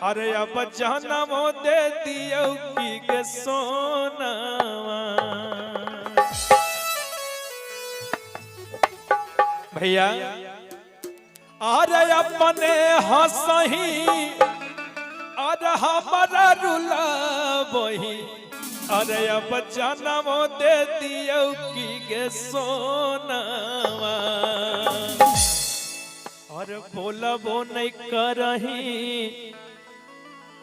अरे अब जन्म दे दियो की के सोनावा। भैया अरे अपने हंसही अरे हमारा रुला बही, अरे अब जन्म दे दियो की के सोनावा। और बोला वो नहीं करही।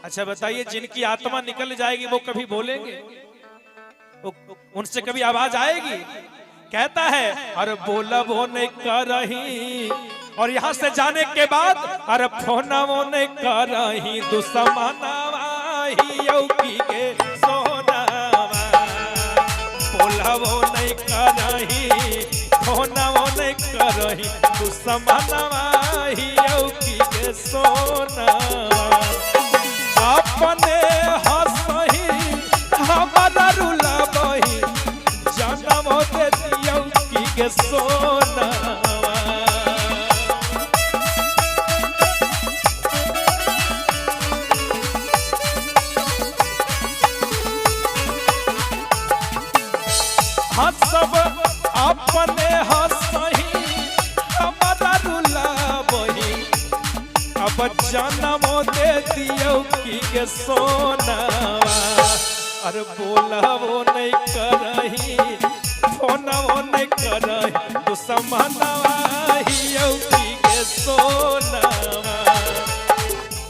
अच्छा बताइए, जिनकी आत्मा निकल जाएगी वो कभी बोलेंगे? उनसे कभी आवाज आएगी? कहता है अरे बोला वो नहीं करही, और यहाँ से जाने के बाद अरे फोना वो नहीं करही, दुश्मनावा की के सोनावा। बोला वो नहीं करही, फोना वो नहीं करही, दुश्मनावा की के सोनावा। अपने हंसही हमारा रुला बही, जन्म दे दियो की के सोनावा। सब अपने हंसही हमारा रुला बही, अब जन्म दे दियो की के सोनावा। अरे बोला वो नहीं करही, फोन वो नहीं करही, दुश्मनावा की के सोनावा।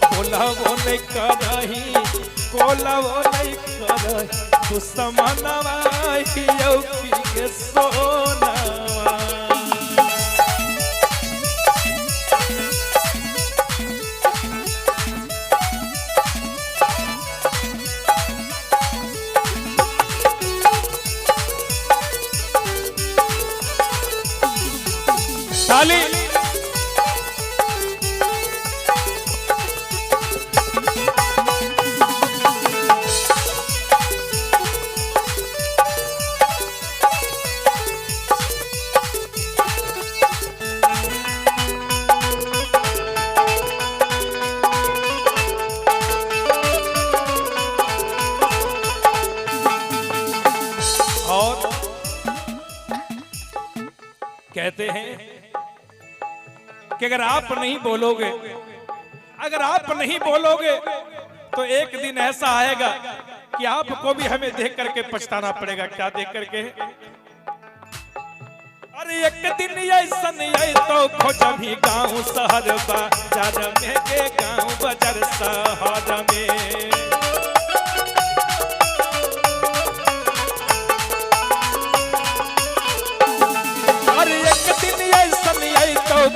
बोला वो नहीं करही, कोला वो नहीं करही, दुश्मनावा की के सोनावा। ताली कहते हैं कि अगर आप नहीं बोलोगे, अगर आप नहीं बोलोगे तो एक दिन ऐसा आएगा कि आपको भी हमें देख करके पछताना पड़ेगा। क्या देख करके? अरे एक दिन ऐसा नहीं तो खोज भी गांव शहर बाजार में के गांव बाजार शहर में।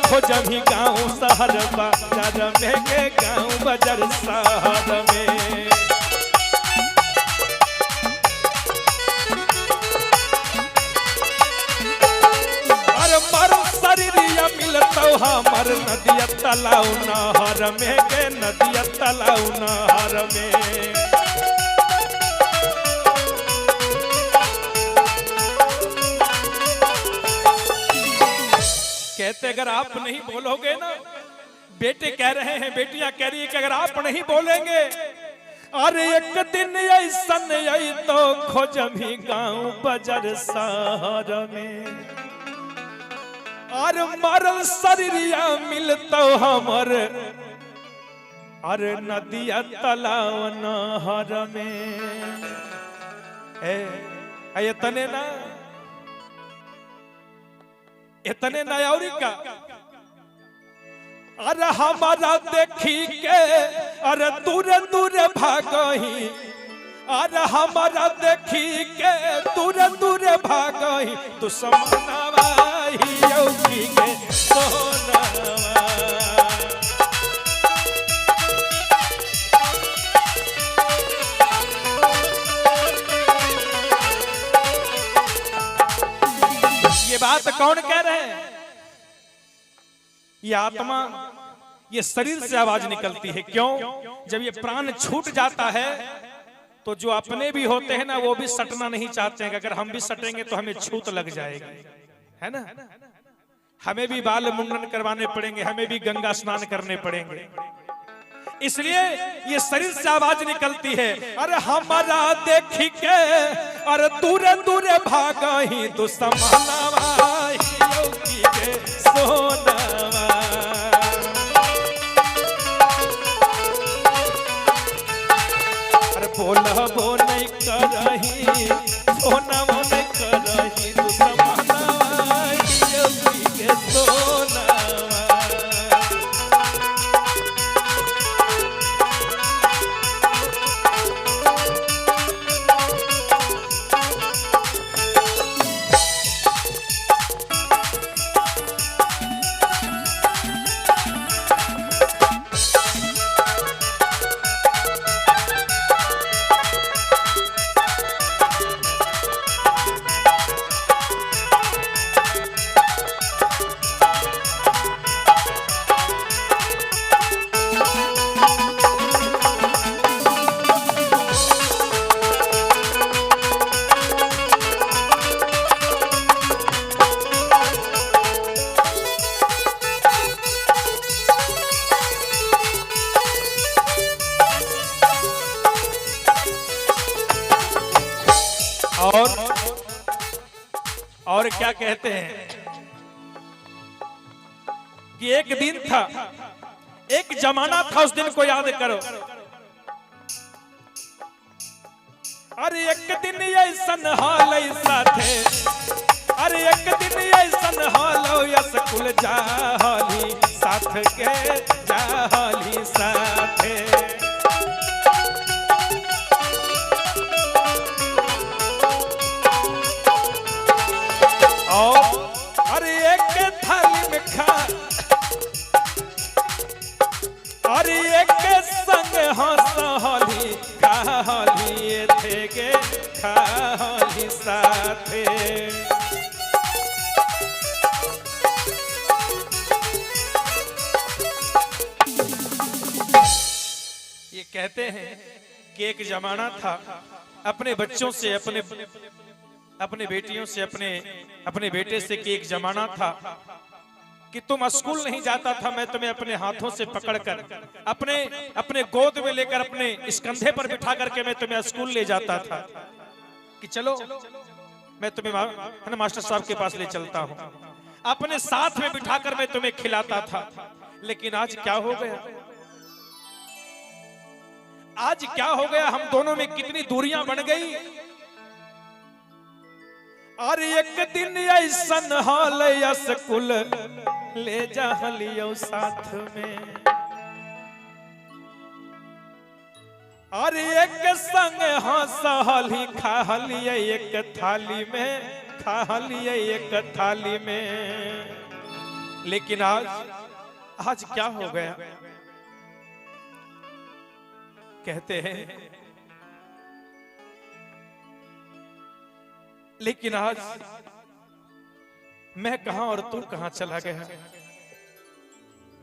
खोज भी गाँव शहर बाजार में के गाँव बाजार शहर में। अरे मर शरीरिया मिलता हमर नदिया तालाव नहर में के नदिया तालाव नहर में। कहते अगर आप नहीं बोलोगे ना, बेटे कह रहे हैं, बेटियां कह रही है कि अगर आप नहीं बोलेंगे, अरे एक दिन ऐसा नहीं तो खोज भी गाँव बाजार शहर में। अरे मरल शरीरिया मिलता हमर अरे नदिया तालाव नहर में। ए तने ना इतने नयावरी का अरे हमारा देखी के अरे दूर दूर भागही, अरे हमारा देखी के दूर दूर भागही, दुश्मनावा की के सोनावा। ये बात कौन कह रहे हैं? ये आत्मा, ये शरीर से आवाज निकलती है। क्यों? जब ये प्राण छूट जाता है तो जो अपने भी होते हैं ना, वो भी सटना नहीं चाहते हैं कि अगर हम भी सटेंगे तो हमें छूत लग जाएगी, है ना। हमें भी बाल मुंडन करवाने पड़ेंगे, हमें भी गंगा स्नान करने पड़ेंगे। इसलिए ये शरीर से आवाज निकलती है, अरे हमारा देखी के अरे दूरे दूरे भागा ही दुश्मनवा योगी के सोनवा। अरे बोलबो नहीं करही सोनवा नहीं करही दुश्मनवा योगी के सोनवा। और क्या कहते हैं कि एक दिन था, एक जमाना था, उस दिन को याद करो। अरे एक दिन ऐसन हाल ऐसा थे, अरे एक दिन ऐसन हाल यसकुल जाहली साथ के जाहली साथे। अरे एक थाली में खा, अरे एक संग हंसली खाली थे गे खाली साथे। ये कहते हैं कि एक जमाना था, अपने बच्चों से अपने बेटियों से अपने बेटे से कि एक जमाना था कि तुम स्कूल नहीं जाता था, मैं तुम्हें अपने हाथों से पकड़कर अपने गोद में लेकर अपने इस कंधे पर बिठा करके मैं तुम्हें स्कूल ले जाता था कि चलो मैं तुम्हें मास्टर साहब के पास ले चलता हूं, अपने साथ में बिठाकर मैं तुम्हें खिलाता था। लेकिन आज क्या हो गया, आज क्या हो गया, हम दोनों में कितनी दूरियां बन गई। अरे एक दिन ऐसन हाल स्कूल ले जालियो साथ में, अरे एक संग हंसली खालिए एक थाली में, खालिए एक थाली में। लेकिन आज क्या हो गया, कहते हैं लेकिन आज मैं कहां और तू कहां चला गया।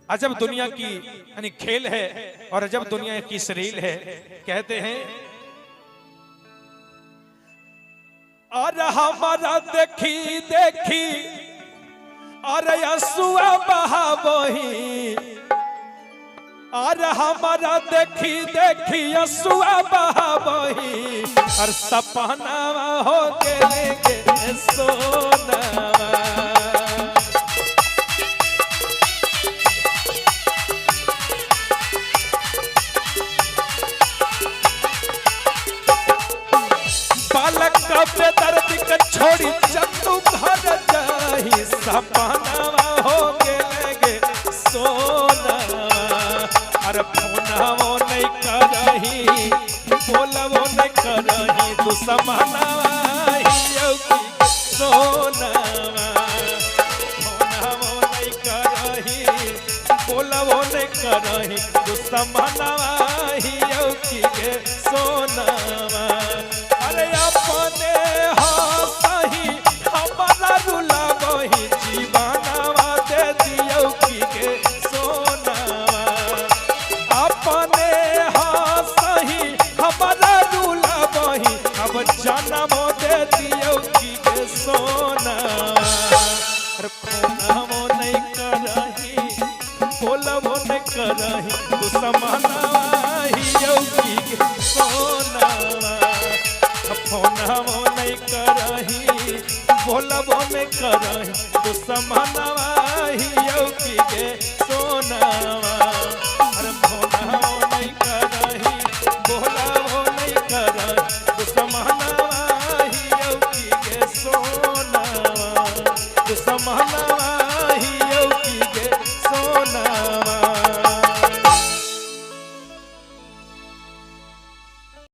अजब दुनिया की यानी खेल है और अजब दुनिया की शरील है। कहते हैं और हमारा देखी देखी अरे असुआ बहावही, और हमारा देखी देखी असुआ बहावही, और सपना हो के सोना। बालक का बेदर्द के छोड़ी जब तू घर जाही, सपना हो के सोना। अरे फोनवो नहीं करही बोलवो नहीं करही दुश्मनवा योगी सोनवा। फोनवो नहीं करही बोलवो नहीं करही दुश्मनवा योगी के सोनवा। अरे अपने हंसही हमारा रुलावही, जीवनवा दे दियो की के सोनवा। अपने हंसही हमारा रुलावही, अब जन्म दे दियो की के सोनवा। दुश्मनवा हियौ की गे सोनावा फोनवो नहीं करही बोलबो में करही दुश्मनवा हियौ की गे सोनावा अरे फोनवो नहीं करही बोलबो नहीं करही दुश्मनवा हियौ की गे सोनावा दुश्मनवा